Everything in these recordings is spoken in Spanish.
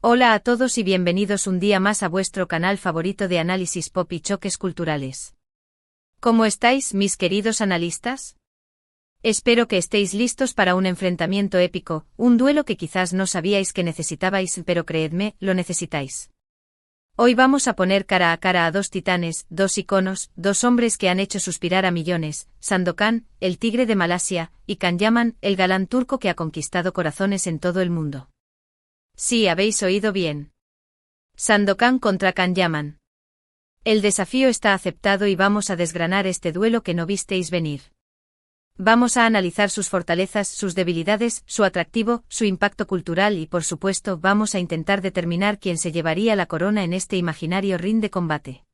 Hola a todos y bienvenidos un día más a vuestro canal favorito de análisis pop y choques culturales. ¿Cómo estáis, mis queridos analistas? Espero que estéis listos para un enfrentamiento épico, un duelo que quizás no sabíais que necesitabais, pero creedme, lo necesitáis. Hoy vamos a poner cara a cara a dos titanes, dos iconos, dos hombres que han hecho suspirar a millones: Sandokan, el tigre de Malasia, y Can Yaman, el galán turco que ha conquistado corazones en todo el mundo. Sí, habéis oído bien. Sandokan contra Can Yaman. El desafío está aceptado y vamos a desgranar este duelo que no visteis venir. Vamos a analizar sus fortalezas, sus debilidades, su atractivo, su impacto cultural y, por supuesto, vamos a intentar determinar quién se llevaría la corona en este imaginario ring de combate.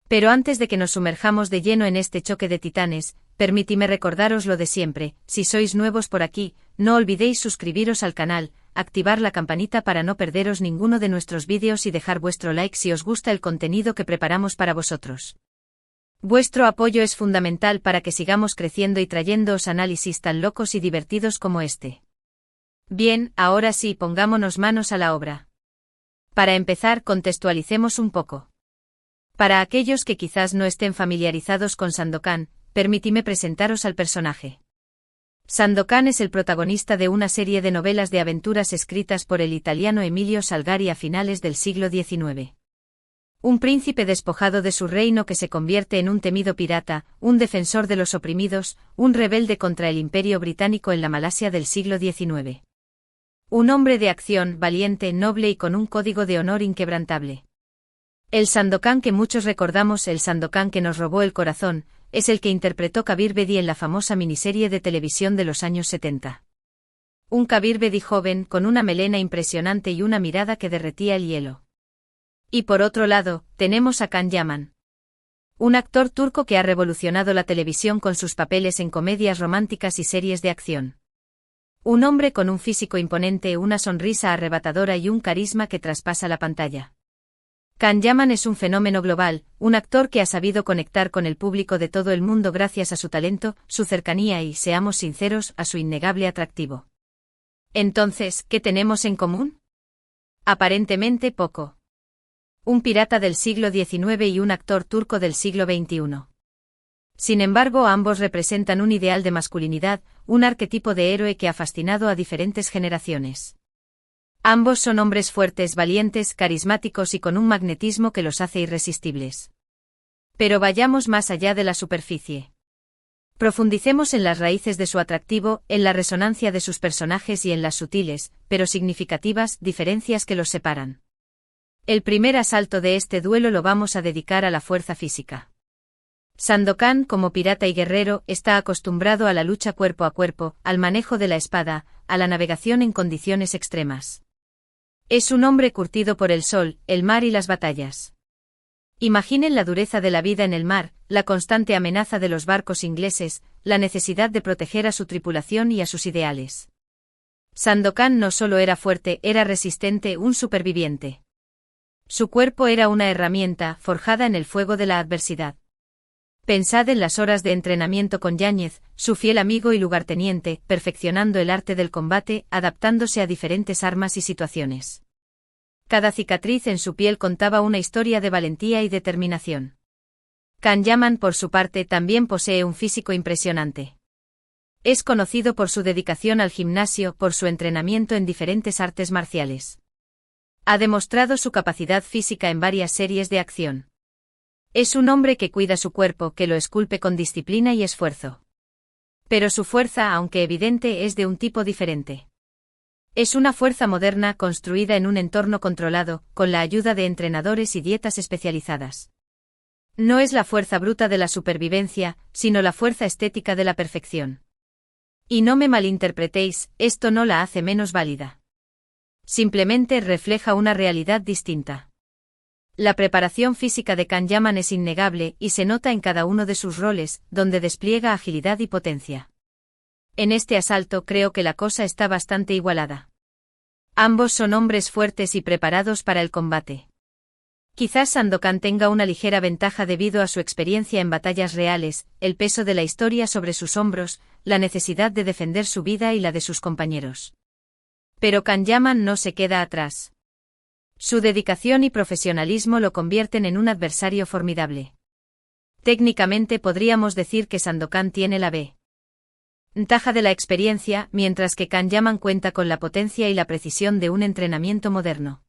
Pero antes de que nos sumerjamos de lleno en este choque de titanes, permitidme recordaros lo de siempre: si sois nuevos por aquí, no olvidéis suscribiros al canal, activar la campanita para no perderos ninguno de nuestros vídeos y dejar vuestro like si os gusta el contenido que preparamos para vosotros. Vuestro apoyo es fundamental para que sigamos creciendo y trayéndoos análisis tan locos y divertidos como este. Bien, ahora sí, pongámonos manos a la obra. Para empezar, contextualicemos un poco. Para aquellos que quizás no estén familiarizados con Sandokan, permitidme presentaros al personaje. Sandokan es el protagonista de una serie de novelas de aventuras escritas por el italiano Emilio Salgari a finales del siglo XIX. Un príncipe despojado de su reino que se convierte en un temido pirata, un defensor de los oprimidos, un rebelde contra el Imperio Británico en la Malasia del siglo XIX. Un hombre de acción, valiente, noble y con un código de honor inquebrantable. El Sandokan que muchos recordamos, el Sandokan que nos robó el corazón, es el que interpretó Kabir Bedi en la famosa miniserie de televisión de los años 70. Un Kabir Bedi joven, con una melena impresionante y una mirada que derretía el hielo. Y por otro lado, tenemos a Can Yaman. Un actor turco que ha revolucionado la televisión con sus papeles en comedias románticas y series de acción. Un hombre con un físico imponente, una sonrisa arrebatadora y un carisma que traspasa la pantalla. Can Yaman es un fenómeno global, un actor que ha sabido conectar con el público de todo el mundo gracias a su talento, su cercanía y, seamos sinceros, a su innegable atractivo. Entonces, ¿qué tenemos en común? Aparentemente poco. Un pirata del siglo XIX y un actor turco del siglo XXI. Sin embargo, ambos representan un ideal de masculinidad, un arquetipo de héroe que ha fascinado a diferentes generaciones. Ambos son hombres fuertes, valientes, carismáticos y con un magnetismo que los hace irresistibles. Pero vayamos más allá de la superficie. Profundicemos en las raíces de su atractivo, en la resonancia de sus personajes y en las sutiles, pero significativas, diferencias que los separan. El primer asalto de este duelo lo vamos a dedicar a la fuerza física. Sandokan, como pirata y guerrero, está acostumbrado a la lucha cuerpo a cuerpo, al manejo de la espada, a la navegación en condiciones extremas. Es un hombre curtido por el sol, el mar y las batallas. Imaginen la dureza de la vida en el mar, la constante amenaza de los barcos ingleses, la necesidad de proteger a su tripulación y a sus ideales. Sandokan no solo era fuerte, era resistente, un superviviente. Su cuerpo era una herramienta, forjada en el fuego de la adversidad. Pensad en las horas de entrenamiento con Yáñez, su fiel amigo y lugarteniente, perfeccionando el arte del combate, adaptándose a diferentes armas y situaciones. Cada cicatriz en su piel contaba una historia de valentía y determinación. Can Yaman, por su parte, también posee un físico impresionante. Es conocido por su dedicación al gimnasio, por su entrenamiento en diferentes artes marciales. Ha demostrado su capacidad física en varias series de acción. Es un hombre que cuida su cuerpo, que lo esculpe con disciplina y esfuerzo. Pero su fuerza, aunque evidente, es de un tipo diferente. Es una fuerza moderna construida en un entorno controlado, con la ayuda de entrenadores y dietas especializadas. No es la fuerza bruta de la supervivencia, sino la fuerza estética de la perfección. Y no me malinterpretéis, esto no la hace menos válida. Simplemente refleja una realidad distinta. La preparación física de Can Yaman es innegable y se nota en cada uno de sus roles, donde despliega agilidad y potencia. En este asalto creo que la cosa está bastante igualada. Ambos son hombres fuertes y preparados para el combate. Quizás Sandokan tenga una ligera ventaja debido a su experiencia en batallas reales, el peso de la historia sobre sus hombros, la necesidad de defender su vida y la de sus compañeros. Pero Can Yaman no se queda atrás. Su dedicación y profesionalismo lo convierten en un adversario formidable. Técnicamente podríamos decir que Sandokan tiene la ventaja de la experiencia, mientras que Can Yaman cuenta con la potencia y la precisión de un entrenamiento moderno.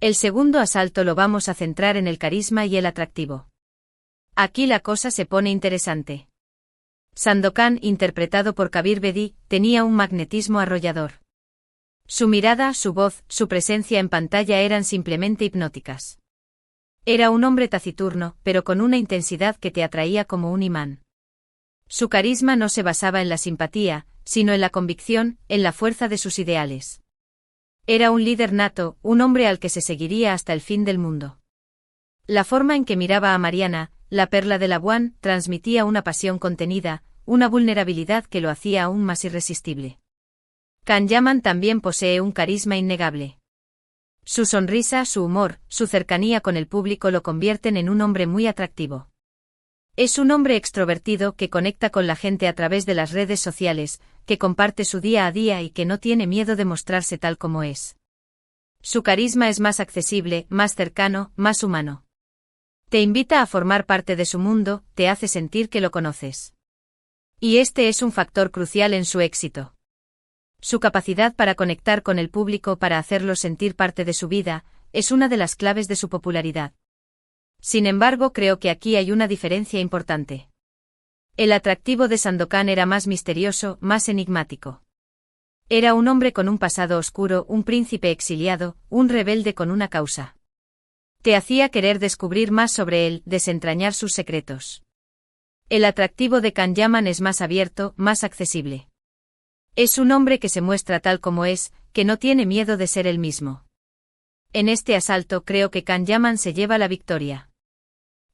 El segundo asalto lo vamos a centrar en el carisma y el atractivo. Aquí la cosa se pone interesante. Sandokan, interpretado por Kabir Bedi, tenía un magnetismo arrollador. Su mirada, su voz, su presencia en pantalla eran simplemente hipnóticas. Era un hombre taciturno, pero con una intensidad que te atraía como un imán. Su carisma no se basaba en la simpatía, sino en la convicción, en la fuerza de sus ideales. Era un líder nato, un hombre al que se seguiría hasta el fin del mundo. La forma en que miraba a Mariana, la perla de Labuan, transmitía una pasión contenida, una vulnerabilidad que lo hacía aún más irresistible. Can Yaman también posee un carisma innegable. Su sonrisa, su humor, su cercanía con el público lo convierten en un hombre muy atractivo. Es un hombre extrovertido que conecta con la gente a través de las redes sociales, que comparte su día a día y que no tiene miedo de mostrarse tal como es. Su carisma es más accesible, más cercano, más humano. Te invita a formar parte de su mundo, te hace sentir que lo conoces. Y este es un factor crucial en su éxito. Su capacidad para conectar con el público, para hacerlos sentir parte de su vida, es una de las claves de su popularidad. Sin embargo, creo que aquí hay una diferencia importante. El atractivo de Sandokan era más misterioso, más enigmático. Era un hombre con un pasado oscuro, un príncipe exiliado, un rebelde con una causa. Te hacía querer descubrir más sobre él, desentrañar sus secretos. El atractivo de Can Yaman es más abierto, más accesible. Es un hombre que se muestra tal como es, que no tiene miedo de ser él mismo. En este asalto creo que Can Yaman se lleva la victoria.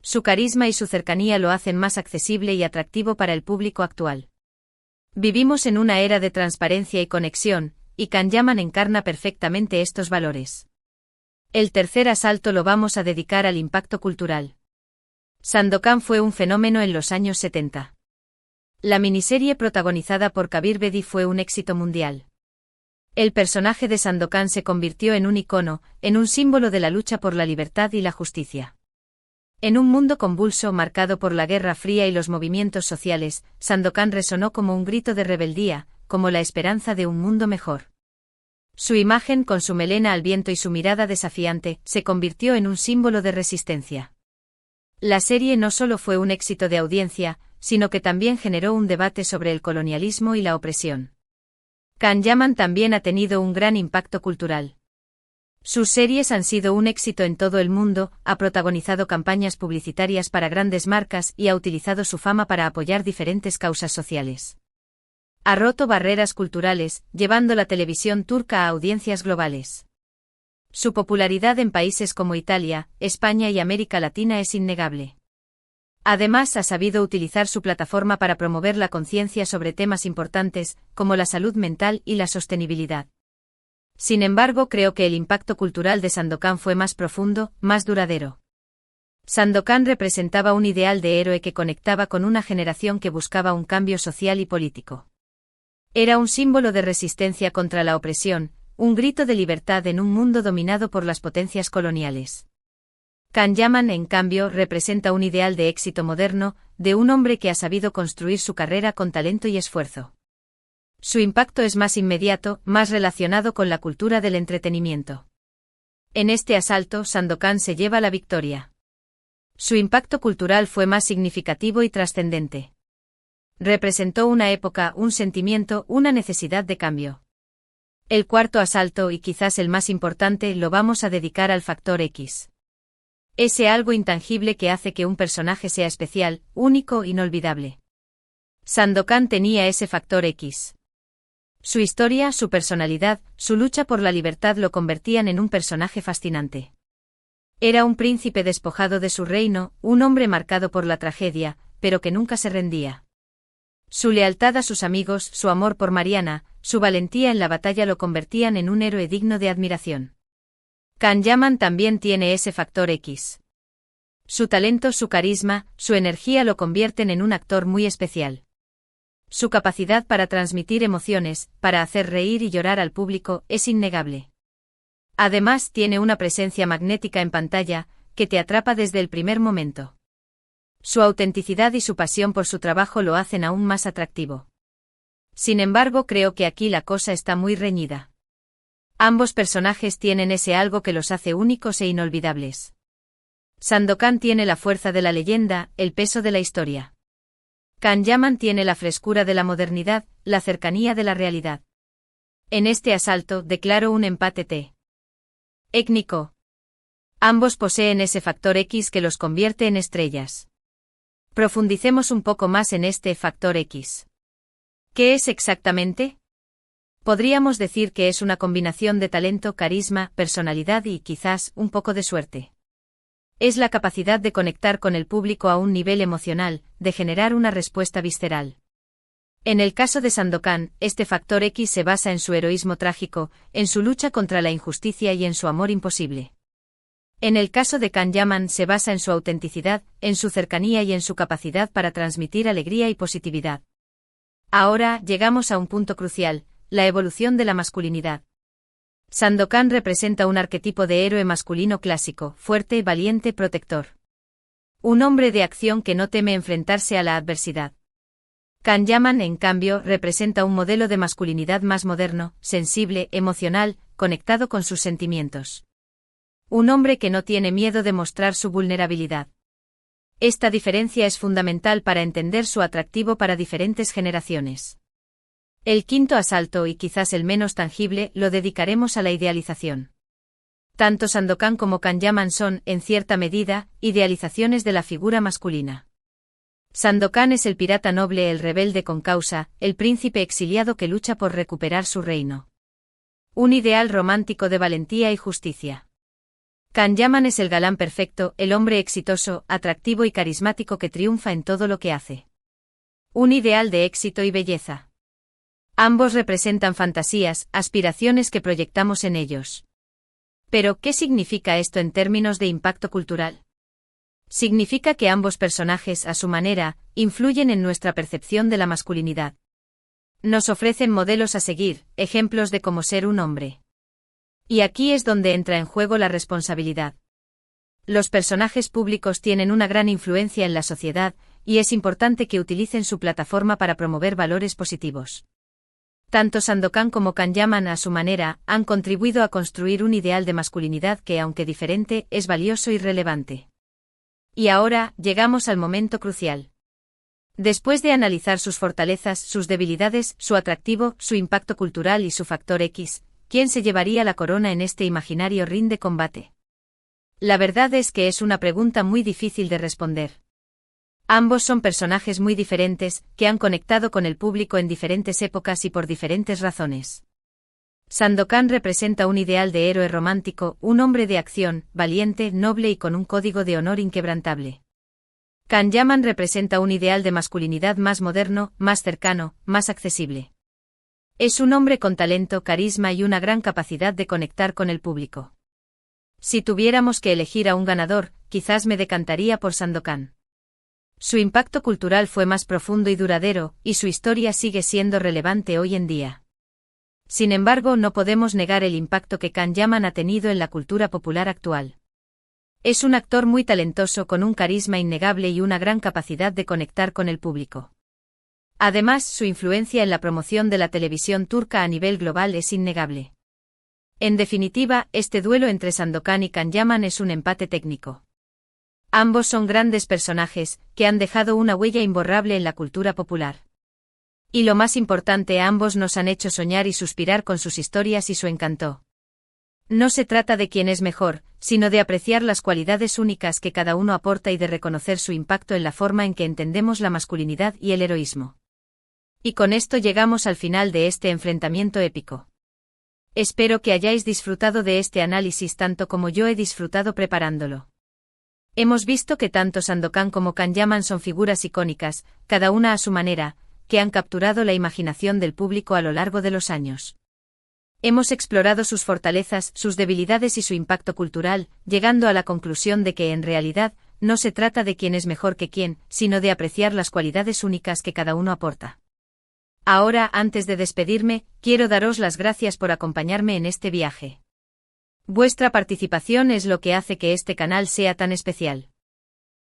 Su carisma y su cercanía lo hacen más accesible y atractivo para el público actual. Vivimos en una era de transparencia y conexión, y Can Yaman encarna perfectamente estos valores. El tercer asalto lo vamos a dedicar al impacto cultural. Sandokan fue un fenómeno en los años 70. La miniserie protagonizada por Kabir Bedi fue un éxito mundial. El personaje de Sandokan se convirtió en un icono, en un símbolo de la lucha por la libertad y la justicia. En un mundo convulso marcado por la Guerra Fría y los movimientos sociales, Sandokan resonó como un grito de rebeldía, como la esperanza de un mundo mejor. Su imagen, con su melena al viento y su mirada desafiante, se convirtió en un símbolo de resistencia. La serie no solo fue un éxito de audiencia, sino que también generó un debate sobre el colonialismo y la opresión. Can Yaman también ha tenido un gran impacto cultural. Sus series han sido un éxito en todo el mundo, ha protagonizado campañas publicitarias para grandes marcas y ha utilizado su fama para apoyar diferentes causas sociales. Ha roto barreras culturales, llevando la televisión turca a audiencias globales. Su popularidad en países como Italia, España y América Latina es innegable. Además, ha sabido utilizar su plataforma para promover la conciencia sobre temas importantes, como la salud mental y la sostenibilidad. Sin embargo, creo que el impacto cultural de Sandokan fue más profundo, más duradero. Sandokan representaba un ideal de héroe que conectaba con una generación que buscaba un cambio social y político. Era un símbolo de resistencia contra la opresión, un grito de libertad en un mundo dominado por las potencias coloniales. Can Yaman, en cambio, representa un ideal de éxito moderno, de un hombre que ha sabido construir su carrera con talento y esfuerzo. Su impacto es más inmediato, más relacionado con la cultura del entretenimiento. En este asalto, Sandokan se lleva la victoria. Su impacto cultural fue más significativo y trascendente. Representó una época, un sentimiento, una necesidad de cambio. El cuarto asalto, y quizás el más importante, lo vamos a dedicar al factor X. Ese algo intangible que hace que un personaje sea especial, único, inolvidable. Sandokan tenía ese factor X. Su historia, su personalidad, su lucha por la libertad lo convertían en un personaje fascinante. Era un príncipe despojado de su reino, un hombre marcado por la tragedia, pero que nunca se rendía. Su lealtad a sus amigos, su amor por Mariana, su valentía en la batalla lo convertían en un héroe digno de admiración. Can Yaman también tiene ese factor X. Su talento, su carisma, su energía lo convierten en un actor muy especial. Su capacidad para transmitir emociones, para hacer reír y llorar al público, es innegable. Además, tiene una presencia magnética en pantalla, que te atrapa desde el primer momento. Su autenticidad y su pasión por su trabajo lo hacen aún más atractivo. Sin embargo, creo que aquí la cosa está muy reñida. Ambos personajes tienen ese algo que los hace únicos e inolvidables. Sandokan tiene la fuerza de la leyenda, el peso de la historia. Kanyaman tiene la frescura de la modernidad, la cercanía de la realidad. En este asalto, declaro un empate técnico. Ambos poseen ese factor X que los convierte en estrellas. Profundicemos un poco más en este factor X. ¿Qué es exactamente? Podríamos decir que es una combinación de talento, carisma, personalidad y, quizás, un poco de suerte. Es la capacidad de conectar con el público a un nivel emocional, de generar una respuesta visceral. En el caso de Sandokan, este factor X se basa en su heroísmo trágico, en su lucha contra la injusticia y en su amor imposible. En el caso de Kanyaman se basa en su autenticidad, en su cercanía y en su capacidad para transmitir alegría y positividad. Ahora, llegamos a un punto crucial, la evolución de la masculinidad. Sandokan representa un arquetipo de héroe masculino clásico, fuerte, valiente, protector. Un hombre de acción que no teme enfrentarse a la adversidad. Kanyaman, en cambio, representa un modelo de masculinidad más moderno, sensible, emocional, conectado con sus sentimientos. Un hombre que no tiene miedo de mostrar su vulnerabilidad. Esta diferencia es fundamental para entender su atractivo para diferentes generaciones. El quinto asalto, y quizás el menos tangible, lo dedicaremos a la idealización. Tanto Sandokan como Kanyaman son, en cierta medida, idealizaciones de la figura masculina. Sandokan es el pirata noble, el rebelde con causa, el príncipe exiliado que lucha por recuperar su reino. Un ideal romántico de valentía y justicia. Kanyaman es el galán perfecto, el hombre exitoso, atractivo y carismático que triunfa en todo lo que hace. Un ideal de éxito y belleza. Ambos representan fantasías, aspiraciones que proyectamos en ellos. Pero, ¿qué significa esto en términos de impacto cultural? Significa que ambos personajes, a su manera, influyen en nuestra percepción de la masculinidad. Nos ofrecen modelos a seguir, ejemplos de cómo ser un hombre. Y aquí es donde entra en juego la responsabilidad. Los personajes públicos tienen una gran influencia en la sociedad, y es importante que utilicen su plataforma para promover valores positivos. Tanto Sandokan como Kanyaman, a su manera, han contribuido a construir un ideal de masculinidad que, aunque diferente, es valioso y relevante. Y ahora, llegamos al momento crucial. Después de analizar sus fortalezas, sus debilidades, su atractivo, su impacto cultural y su factor X, ¿quién se llevaría la corona en este imaginario ring de combate? La verdad es que es una pregunta muy difícil de responder. Ambos son personajes muy diferentes, que han conectado con el público en diferentes épocas y por diferentes razones. Sandokan representa un ideal de héroe romántico, un hombre de acción, valiente, noble y con un código de honor inquebrantable. Kanyaman representa un ideal de masculinidad más moderno, más cercano, más accesible. Es un hombre con talento, carisma y una gran capacidad de conectar con el público. Si tuviéramos que elegir a un ganador, quizás me decantaría por Sandokan. Su impacto cultural fue más profundo y duradero, y su historia sigue siendo relevante hoy en día. Sin embargo, no podemos negar el impacto que Kanyaman ha tenido en la cultura popular actual. Es un actor muy talentoso con un carisma innegable y una gran capacidad de conectar con el público. Además, su influencia en la promoción de la televisión turca a nivel global es innegable. En definitiva, este duelo entre Sandokan y Kanyaman es un empate técnico. Ambos son grandes personajes, que han dejado una huella imborrable en la cultura popular. Y lo más importante, ambos nos han hecho soñar y suspirar con sus historias y su encanto. No se trata de quién es mejor, sino de apreciar las cualidades únicas que cada uno aporta y de reconocer su impacto en la forma en que entendemos la masculinidad y el heroísmo. Y con esto llegamos al final de este enfrentamiento épico. Espero que hayáis disfrutado de este análisis tanto como yo he disfrutado preparándolo. Hemos visto que tanto Sandokan como Kanyaman son figuras icónicas, cada una a su manera, que han capturado la imaginación del público a lo largo de los años. Hemos explorado sus fortalezas, sus debilidades y su impacto cultural, llegando a la conclusión de que en realidad, no se trata de quién es mejor que quién, sino de apreciar las cualidades únicas que cada uno aporta. Ahora, antes de despedirme, quiero daros las gracias por acompañarme en este viaje. Vuestra participación es lo que hace que este canal sea tan especial.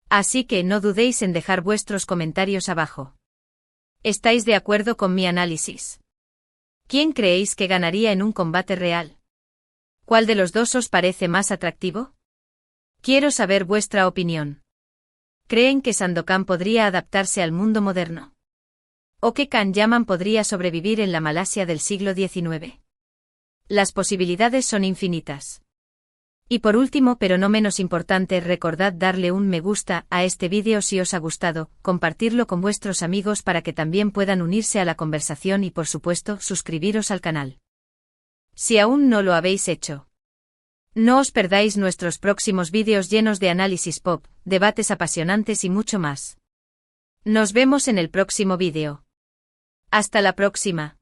Así que no dudéis en dejar vuestros comentarios abajo. ¿Estáis de acuerdo con mi análisis? ¿Quién creéis que ganaría en un combate real? ¿Cuál de los dos os parece más atractivo? Quiero saber vuestra opinión. ¿Creen que Sandokan podría adaptarse al mundo moderno? ¿O que Kanyaman podría sobrevivir en la Malasia del siglo XIX? Las posibilidades son infinitas. Y por último, pero no menos importante, recordad darle un me gusta a este vídeo si os ha gustado, compartirlo con vuestros amigos para que también puedan unirse a la conversación y por supuesto, suscribiros al canal. Si aún no lo habéis hecho. No os perdáis nuestros próximos vídeos llenos de análisis pop, debates apasionantes y mucho más. Nos vemos en el próximo vídeo. Hasta la próxima.